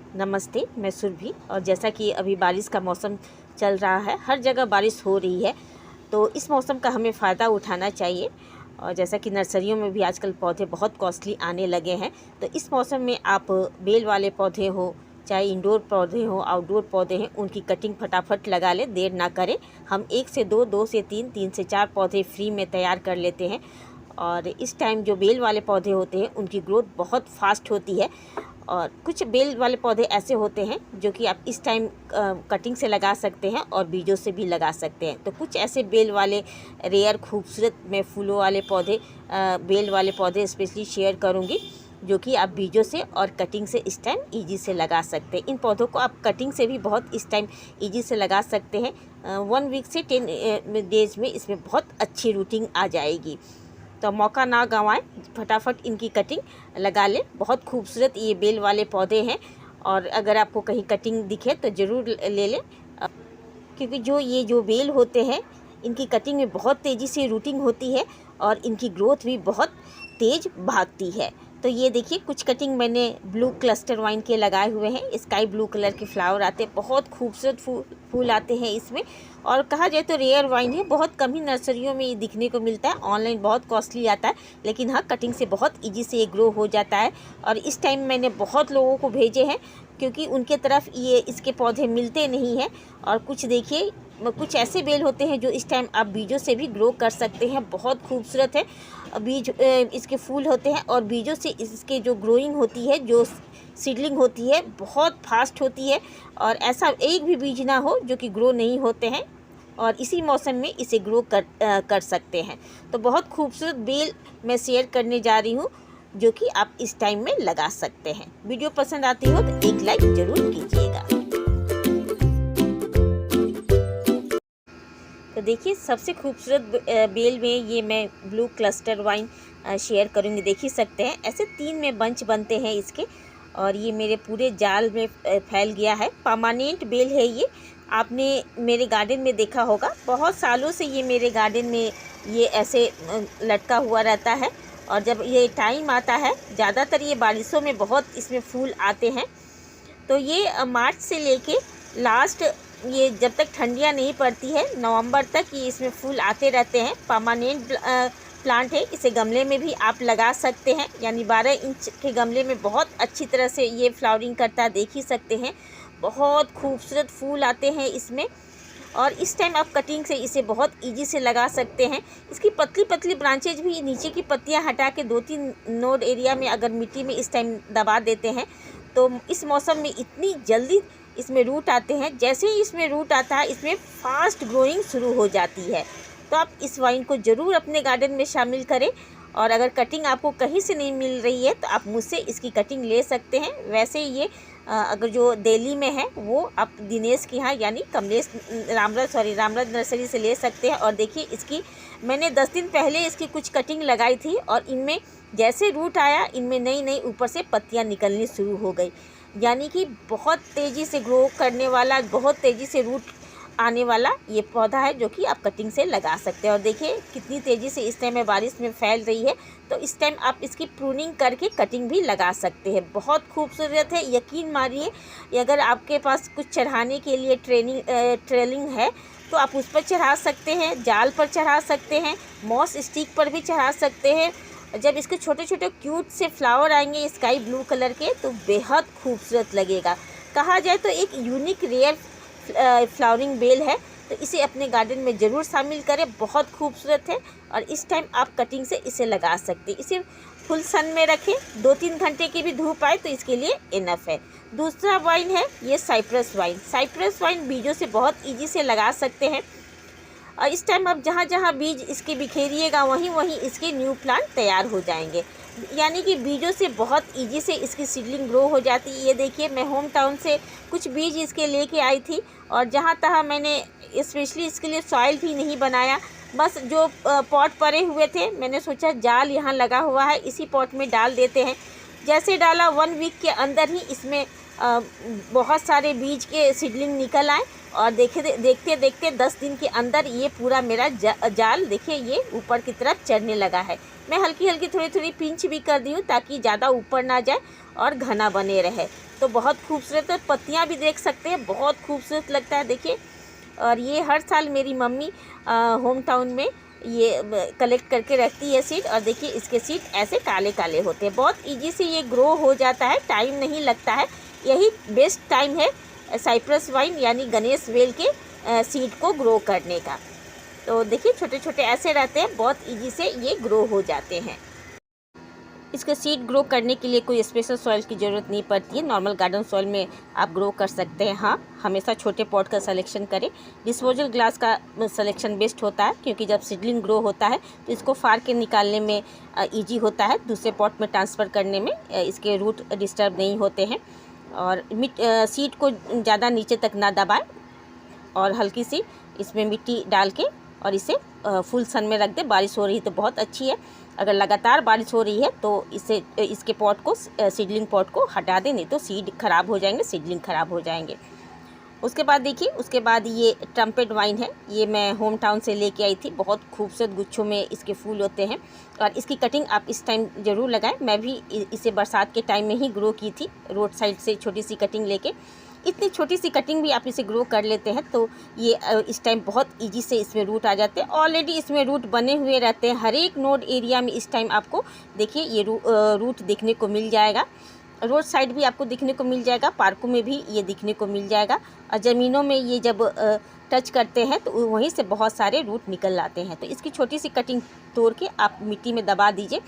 नमस्ते, मैं सुरभि। और जैसा कि अभी बारिश का मौसम चल रहा है, हर जगह बारिश हो रही है, तो इस मौसम का हमें फ़ायदा उठाना चाहिए। और जैसा कि नर्सरियों में भी आजकल पौधे बहुत कॉस्टली आने लगे हैं, तो इस मौसम में आप बेल वाले पौधे हो, चाहे इंडोर पौधे हो, आउटडोर पौधे हैं, उनकी कटिंग फटाफट लगा लें, देर ना करें। हम 1 से 2, 2 से 3, 3 से 4 पौधे फ्री में तैयार कर लेते हैं। और इस टाइम जो बेल वाले पौधे होते हैं, उनकी ग्रोथ बहुत फास्ट होती है। और कुछ बेल वाले पौधे ऐसे होते हैं जो कि आप इस टाइम कटिंग से लगा सकते हैं और बीजों से भी लगा सकते हैं। तो कुछ ऐसे बेल वाले रेयर खूबसूरत मैं फूलों वाले पौधे, बेल वाले पौधे स्पेशली शेयर करूंगी, जो कि आप बीजों से और कटिंग से इस टाइम ईजी से लगा सकते हैं। इन पौधों को आप कटिंग से भी बहुत इस टाइम ईजी से लगा सकते हैं। 1 वीक से 10 डेज में इसमें बहुत अच्छी रूटिंग आ जाएगी। तो मौका ना गंवाएं, फटाफट इनकी कटिंग लगा लें। बहुत खूबसूरत ये बेल वाले पौधे हैं, और अगर आपको कहीं कटिंग दिखे तो ज़रूर ले लें, क्योंकि जो बेल होते हैं, इनकी कटिंग में बहुत तेज़ी से रूटिंग होती है और इनकी ग्रोथ भी बहुत तेज़ भागती है। तो ये देखिए, कुछ कटिंग मैंने ब्लू क्लस्टर वाइन के लगाए हुए हैं। स्काई ब्लू कलर के फ्लावर आते हैं, बहुत खूबसूरत फूल आते हैं इसमें। और कहा जाए तो रेयर वाइन है, बहुत कम ही नर्सरियों में ये दिखने को मिलता है। ऑनलाइन बहुत कॉस्टली आता है, लेकिन हाँ, कटिंग से बहुत ईजी से ये ग्रो हो जाता है। और इस टाइम मैंने बहुत लोगों को भेजे हैं, क्योंकि उनके तरफ ये इसके पौधे मिलते नहीं हैं। और कुछ देखिए, कुछ ऐसे बेल होते हैं जो इस टाइम आप बीजों से भी ग्रो कर सकते हैं। बहुत खूबसूरत है बीज, इसके फूल होते हैं, और बीजों से इसके जो ग्रोइंग होती है, जो सीडलिंग होती है, बहुत फास्ट होती है। और ऐसा एक भी बीज ना हो जो कि ग्रो नहीं होते हैं, और इसी मौसम में इसे ग्रो कर सकते हैं। तो बहुत खूबसूरत बेल मैं शेयर करने जा रही हूँ, जो कि आप इस टाइम में लगा सकते हैं। वीडियो पसंद आती हो तो एक लाइक ज़रूर कीजिएगा। तो देखिए, सबसे खूबसूरत बेल में ये मैं ब्लू क्लस्टर वाइन शेयर करूँगी। देख ही सकते हैं, ऐसे 3 में बंच बनते हैं इसके, और ये मेरे पूरे जाल में फैल गया है। परमानेंट बेल है ये, आपने मेरे गार्डन में देखा होगा। बहुत सालों से ये मेरे गार्डन में ये ऐसे लटका हुआ रहता है। और जब ये टाइम आता है, ज़्यादातर ये बारिशों में बहुत इसमें फूल आते हैं। तो ये मार्च से लेके लास्ट, ये जब तक ठंडियाँ नहीं पड़ती है, नवंबर तक ये इसमें फूल आते रहते हैं। परमानेंट प्लांट है, इसे गमले में भी आप लगा सकते हैं, यानी 12 इंच के गमले में बहुत अच्छी तरह से ये फ्लावरिंग करता है। देख ही सकते हैं, बहुत खूबसूरत फूल आते हैं इसमें। और इस टाइम आप कटिंग से इसे बहुत इजी से लगा सकते हैं। इसकी पतली पतली ब्रांचेज भी, नीचे की पत्तियां हटा के 2-3 नोड एरिया में अगर मिट्टी में इस टाइम दबा देते हैं, तो इस मौसम में इतनी जल्दी इसमें रूट आते हैं। जैसे ही इसमें रूट आता है, इसमें फास्ट ग्रोइंग शुरू हो जाती है। तो आप इस वाइन को ज़रूर अपने गार्डन में शामिल करें। और अगर कटिंग आपको कहीं से नहीं मिल रही है, तो आप मुझसे इसकी कटिंग ले सकते हैं। वैसे ये अगर जो दिल्ली में है, वो आप दिनेश के यहाँ, यानी कमलेश रामराज नर्सरी से ले सकते हैं। और देखिए, इसकी मैंने 10 दिन पहले इसकी कुछ कटिंग लगाई थी, और इनमें जैसे रूट आया, इनमें नई नई ऊपर से पत्तियाँ निकलनी शुरू हो गई। यानी कि बहुत तेज़ी से ग्रो करने वाला, बहुत तेज़ी से रूट आने वाला ये पौधा है, जो कि आप कटिंग से लगा सकते हैं। और देखिए, कितनी तेज़ी से इस टाइम में बारिश में फैल रही है। तो इस टाइम आप इसकी प्रूनिंग करके कटिंग भी लगा सकते हैं। बहुत खूबसूरत है, यकीन मानिए। अगर आपके पास कुछ चढ़ाने के लिए ट्रेलिंग है, तो आप उस पर चढ़ा सकते हैं, जाल पर चढ़ा सकते हैं, मॉस स्टिक पर भी चढ़ा सकते हैं। जब इसके छोटे छोटे क्यूट से फ्लावर आएंगे स्काई ब्लू कलर के, तो बेहद खूबसूरत लगेगा। कहा जाए तो एक यूनिक रेयर फ्लावरिंग बेल है। तो इसे अपने गार्डन में ज़रूर शामिल करें, बहुत खूबसूरत है। और इस टाइम आप कटिंग से इसे लगा सकते हैं। इसे फुल सन में रखें, 2-3 घंटे की भी धूप आए तो इसके लिए इनफ है। दूसरा वाइन है ये साइप्रस वाइन। साइप्रस वाइन बीजों से बहुत ईजी से लगा सकते हैं। और इस टाइम आप जहाँ जहाँ बीज इसके बिखेरिएगा, वहीं वहीं इसके न्यू प्लांट तैयार हो जाएंगे। यानी कि बीजों से बहुत इजी से इसकी सीडलिंग ग्रो हो जाती है। ये देखिए, मैं होम टाउन से कुछ बीज इसके लेके आई थी, और जहाँ तहाँ मैंने स्पेशली इसके लिए सॉइल भी नहीं बनाया। बस जो पॉट पड़े हुए थे, मैंने सोचा जाल यहाँ लगा हुआ है, इसी पॉट में डाल देते हैं। जैसे डाला, 1 वीक के अंदर ही इसमें बहुत सारे बीज के सीडलिंग निकल आए। और देखते देखते 10 दिन के अंदर ये पूरा मेरा जाल देखिए, ये ऊपर की तरफ चढ़ने लगा है। मैं हल्की हल्की थोड़ी थोड़ी पिंच भी कर दी हूँ ताकि ज़्यादा ऊपर ना जाए और घना बने रहे। तो बहुत खूबसूरत, और पत्तियाँ भी देख सकते हैं, बहुत खूबसूरत लगता है देखिए। और ये हर साल मेरी मम्मी होम टाउन में ये कलेक्ट करके रखती है सीड। और देखिए इसके सीड ऐसे काले काले होते हैं, बहुत इजी से ये ग्रो हो जाता है, टाइम नहीं लगता है। यही बेस्ट टाइम है साइप्रस वाइन यानी गणेश बेल के सीड को ग्रो करने का। तो देखिए छोटे छोटे ऐसे रहते हैं, बहुत इजी से ये ग्रो हो जाते हैं। इसके सीड ग्रो करने के लिए कोई स्पेशल सॉइल की ज़रूरत नहीं पड़ती है, नॉर्मल गार्डन सॉइल में आप ग्रो कर सकते हैं। हाँ, हमेशा छोटे पॉट का सिलेक्शन करें। डिस्पोजल ग्लास का सिलेक्शन बेस्ट होता है, क्योंकि जब सीडलिंग ग्रो होता है तो इसको फाड़ के निकालने में ईजी होता है, दूसरे पॉट में ट्रांसफ़र करने में इसके रूट डिस्टर्ब नहीं होते हैं। और सीड को ज़्यादा नीचे तक ना दबाएँ और हल्की सी इसमें मिट्टी डाल के और इसे फुल सन में रख दे। बारिश हो रही है तो बहुत अच्छी है, अगर लगातार बारिश हो रही है तो इसके पॉट को, सीडलिंग पॉट को हटा दें, नहीं तो सीड ख़राब हो जाएंगे, सीडलिंग ख़राब हो जाएंगे। उसके बाद देखिए, उसके बाद ये ट्रम्पेट वाइन है, ये मैं होम टाउन से लेके आई थी। बहुत खूबसूरत गुच्छों में इसके फूल होते हैं और इसकी कटिंग आप इस टाइम ज़रूर लगाएं। मैं भी इसे बरसात के टाइम में ही ग्रो की थी, रोड साइड से छोटी सी कटिंग लेके। इतनी छोटी सी कटिंग भी आप इसे ग्रो कर लेते हैं तो ये इस टाइम बहुत इजी से इसमें रूट आ जाते हैं। ऑलरेडी इसमें रूट बने हुए रहते हैं, हर एक नोड एरिया में इस टाइम आपको देखिए ये रूट देखने को मिल जाएगा। रोड साइड भी आपको दिखने को मिल जाएगा, पार्कों में भी ये दिखने को मिल जाएगा। और ज़मीनों में ये जब टच करते हैं तो वहीं से बहुत सारे रूट निकल आते हैं। तो इसकी छोटी सी कटिंग तोड़ के आप मिट्टी में दबा दीजिए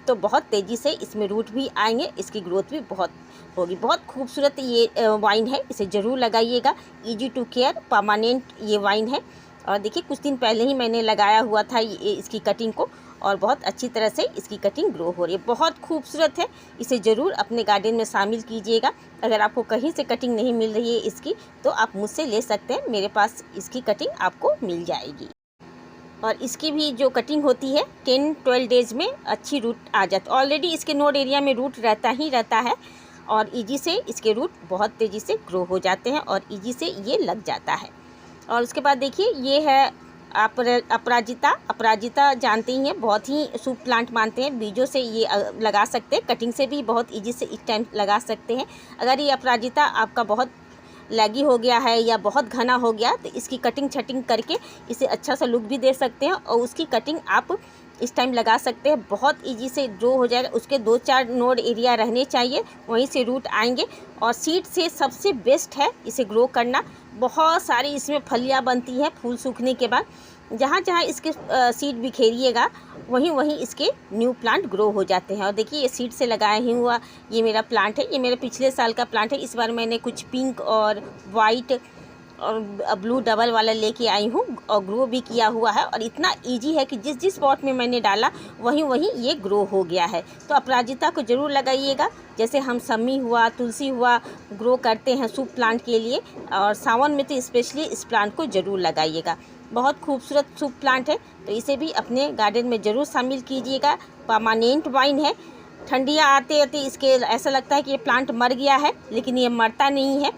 तो बहुत तेज़ी से इसमें रूट भी आएंगे, इसकी ग्रोथ भी बहुत होगी। बहुत खूबसूरत ये वाइन है, इसे ज़रूर लगाइएगा। इजी टू केयर, परमानेंट ये वाइन है। और देखिए कुछ दिन पहले ही मैंने लगाया हुआ था इसकी कटिंग को और बहुत अच्छी तरह से इसकी कटिंग ग्रो हो रही है, बहुत खूबसूरत है। इसे ज़रूर अपने गार्डन में शामिल कीजिएगा। अगर आपको कहीं से कटिंग नहीं मिल रही है इसकी तो आप मुझसे ले सकते हैं, मेरे पास इसकी कटिंग आपको मिल जाएगी। और इसकी भी जो कटिंग होती है 10-12 डेज में अच्छी रूट आ जाती है। ऑलरेडी इसके नोड एरिया में रूट रहता ही रहता है और इजी से इसके रूट बहुत तेज़ी से ग्रो हो जाते हैं और इजी से ये लग जाता है। और उसके बाद देखिए ये है अपराजिता। अपराजिता जानते ही हैं, बहुत ही शुभ प्लांट मानते हैं। बीजों से ये लगा सकते हैं, कटिंग से भी बहुत इजी से इस टाइम लगा सकते हैं। अगर ये अपराजिता आपका बहुत लैगी हो गया है या बहुत घना हो गया तो इसकी कटिंग छटिंग करके इसे अच्छा सा लुक भी दे सकते हैं और उसकी कटिंग आप इस टाइम लगा सकते हैं, बहुत इजी से ग्रो हो जाएगा। उसके 2-4 नोड एरिया रहने चाहिए, वहीं से रूट आएंगे। और सीड से सबसे बेस्ट है इसे ग्रो करना। बहुत सारी इसमें फलियाँ बनती हैं फूल सूखने के बाद। जहाँ जहाँ इसके सीड बिखेरिएगा वहीं वहीं इसके न्यू प्लांट ग्रो हो जाते हैं। और देखिए ये सीड से लगाया ही हुआ ये मेरा प्लांट है, ये मेरे पिछले साल का प्लांट है। इस बार मैंने कुछ पिंक और वाइट और ब्लू डबल वाला लेके आई हूँ और ग्रो भी किया हुआ है। और इतना इजी है कि जिस जिस पॉट में मैंने डाला वहीं वहीं ये ग्रो हो गया है। तो अपराजिता को ज़रूर लगाइएगा, जैसे हम सम्मी हुआ, तुलसी हुआ ग्रो करते हैं सूप प्लांट के लिए। और सावन में तो स्पेशली इस प्लांट को ज़रूर लगाइएगा, बहुत खूबसूरत सूप प्लांट है। तो इसे भी अपने गार्डन में ज़रूर शामिल कीजिएगा। परमानेंट वाइन है, ठंडियाँ आते आते इसके ऐसा लगता है कि ये प्लांट मर गया है, लेकिन ये मरता नहीं है,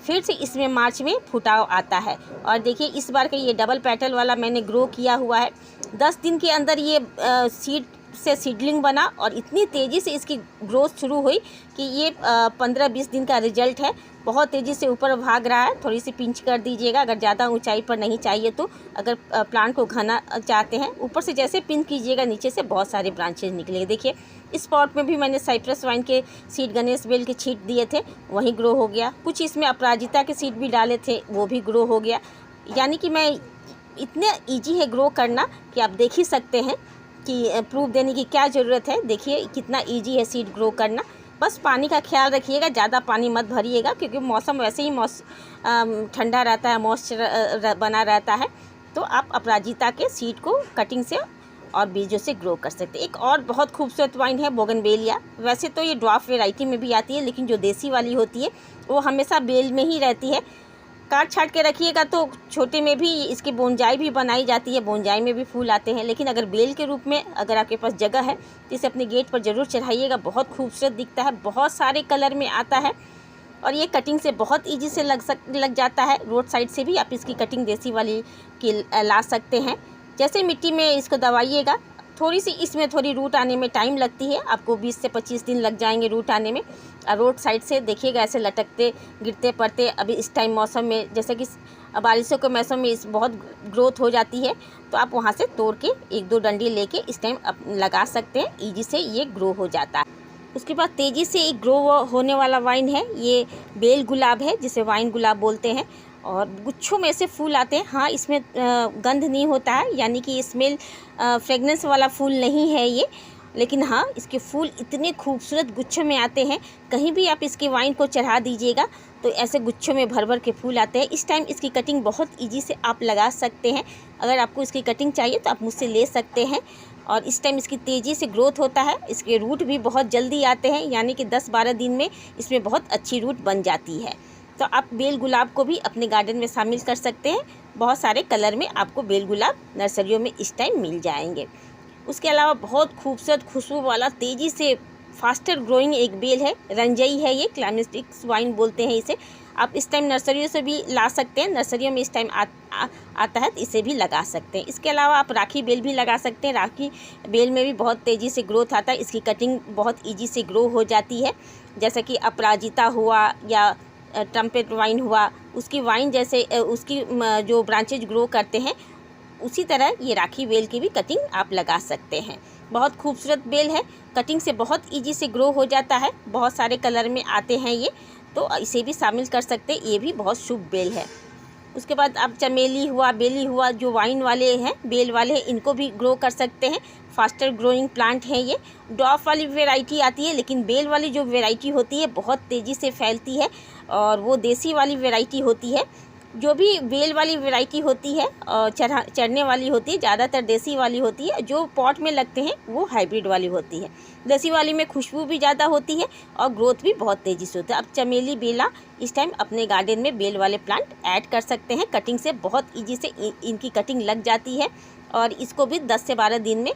फिर से इसमें मार्च में फुटाव आता है। और देखिए इस बार का ये डबल पेटल वाला मैंने ग्रो किया हुआ है। 10 दिन के अंदर ये सीड से सीडलिंग बना और इतनी तेज़ी से इसकी ग्रोथ शुरू हुई कि ये 15-20 दिन का रिजल्ट है। बहुत तेज़ी से ऊपर भाग रहा है। थोड़ी सी पिंच कर दीजिएगा अगर ज़्यादा ऊंचाई पर नहीं चाहिए तो। अगर प्लांट को घना चाहते हैं, ऊपर से जैसे पिंच कीजिएगा नीचे से बहुत सारे ब्रांचेज निकलेंगे। देखिए इस पॉट में भी मैंने साइप्रस वाइन के सीड, गणेश बेल के छींट दिए थे, वहीं ग्रो हो गया। कुछ इसमें अपराजिता के सीड भी डाले थे, वो भी ग्रो हो गया। यानी कि मैं इतने ईजी है ग्रो करना कि आप देख ही सकते हैं कि प्रूफ देने की क्या ज़रूरत है। देखिए कितना इजी है सीड ग्रो करना। बस पानी का ख्याल रखिएगा, ज़्यादा पानी मत भरिएगा क्योंकि मौसम वैसे ही ठंडा रहता है, मॉइस्चर बना रहता है। तो आप अपराजिता के सीड को कटिंग से और बीजों से ग्रो कर सकते हैं। एक और बहुत खूबसूरत वाइन है बोगनवेलिया। वैसे तो ये ड्वार्फ वैरायटी में भी आती है, लेकिन जो देसी वाली होती है वो हमेशा बेल में ही रहती है। काट छाट के रखिएगा तो छोटे में भी इसकी बोनजाई भी बनाई जाती है, बोनजाई में भी फूल आते हैं। लेकिन अगर बेल के रूप में अगर आपके पास जगह है तो इसे अपने गेट पर ज़रूर चढ़ाइएगा, बहुत खूबसूरत दिखता है, बहुत सारे कलर में आता है। और ये कटिंग से बहुत ईजी से लग जाता है। रोड साइड से भी आप इसकी कटिंग देसी वाली की ला सकते हैं। जैसे मिट्टी में इसको दबाइएगा थोड़ी सी इसमें थोड़ी रूट आने में टाइम लगती है, आपको 20 से 25 दिन लग जाएंगे रूट आने में। रोड साइड से देखिएगा ऐसे लटकते गिरते पड़ते। अभी इस टाइम मौसम में जैसे कि बारिशों के मौसम में इस बहुत ग्रोथ हो जाती है, तो आप वहाँ से तोड़ के 1-2 डंडी लेके इस टाइम लगा सकते हैं। ईजी से ये ग्रो हो जाता है। उसके बाद तेज़ी से एक ग्रो होने वाला वाइन है, ये बेल गुलाब है, जिसे वाइन गुलाब बोलते हैं। और गुच्छों में से फूल आते हैं। हाँ, इसमें गंध नहीं होता है, यानी कि स्मेल फ्रेगनेंस वाला फूल नहीं है ये, लेकिन हाँ इसके फूल इतने खूबसूरत गुच्छों में आते हैं। कहीं भी आप इसके वाइन को चढ़ा दीजिएगा तो ऐसे गुच्छों में भर भर के फूल आते हैं। इस टाइम इसकी कटिंग बहुत ईजी से आप लगा सकते हैं। अगर आपको इसकी कटिंग चाहिए तो आप मुझसे ले सकते हैं। और इस टाइम इसकी तेज़ी से ग्रोथ होता है। इसके रूट भी बहुत जल्दी आते हैं, यानी कि 10-12 दिन में इसमें बहुत अच्छी रूट बन जाती है। तो आप बेल गुलाब को भी अपने गार्डन में शामिल कर सकते हैं। बहुत सारे कलर में आपको बेल गुलाब नर्सरियों में इस टाइम मिल जाएंगे। उसके अलावा बहुत खूबसूरत खुशबू वाला तेज़ी से फास्टर ग्रोइंग एक बेल है, रंजई है, ये क्लाइमेटिक्स वाइन बोलते हैं इसे। आप इस टाइम नर्सरियों से भी ला सकते हैं, नर्सरियों में इस टाइम आता है तो इसे भी लगा सकते हैं। इसके अलावा आप राखी बेल भी लगा सकते हैं। राखी बेल में भी बहुत तेज़ी से ग्रोथ आता है, इसकी कटिंग बहुत ईजी से ग्रो हो जाती है। जैसे कि अपराजिता हुआ या ट्रम्पेट वाइन हुआ, उसकी वाइन जैसे उसकी जो ब्रांचेज ग्रो करते हैं, उसी तरह ये राखी बेल की भी कटिंग आप लगा सकते हैं। बहुत खूबसूरत बेल है, कटिंग से बहुत इजी से ग्रो हो जाता है। बहुत सारे कलर में आते हैं ये, तो इसे भी शामिल कर सकते हैं। ये भी बहुत शुभ बेल है। उसके बाद आप चमेली हुआ, बेली हुआ, जो वाइन वाले हैं, बेल वाले हैं, इनको भी ग्रो कर सकते हैं। फास्टर ग्रोइंग प्लांट है ये। डॉफ वाली वैरायटी आती है, लेकिन बेल वाली जो वैरायटी होती है बहुत तेज़ी से फैलती है, और वो देसी वाली वैरायटी होती है। जो भी बेल वाली वैरायटी होती है और चढ़ने वाली होती है, ज़्यादातर देसी वाली होती है। जो पॉट में लगते हैं वो हाइब्रिड वाली होती है। देसी वाली में खुशबू भी ज़्यादा होती है और ग्रोथ भी बहुत तेज़ी से होता है। अब चमेली, बेला इस टाइम अपने गार्डन में बेल वाले प्लांट ऐड कर सकते हैं। कटिंग से बहुत ईजी से इनकी कटिंग लग जाती है, और इसको भी 10 से 12 दिन में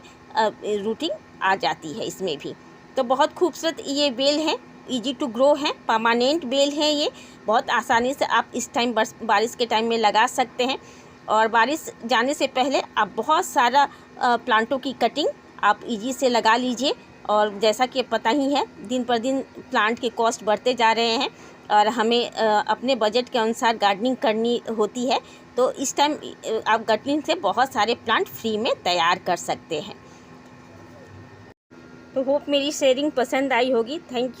रूटिंग आ जाती है इसमें भी। तो बहुत खूबसूरत ये बेल है, ईजी टू ग्रो है, परमानेंट बेल है ये। बहुत आसानी से आप इस टाइम बारिश के टाइम में लगा सकते हैं। और बारिश जाने से पहले आप बहुत सारा प्लांटों की कटिंग आप ईजी से लगा लीजिए। और जैसा कि पता ही है, दिन पर दिन प्लांट के कॉस्ट बढ़ते जा रहे हैं, और हमें अपने बजट के अनुसार गार्डनिंग करनी होती है। तो इस टाइम आप गार्डनिंग से बहुत सारे प्लांट फ्री में तैयार कर सकते हैं। तो होप मेरी शेयरिंग पसंद आई होगी। Thank you.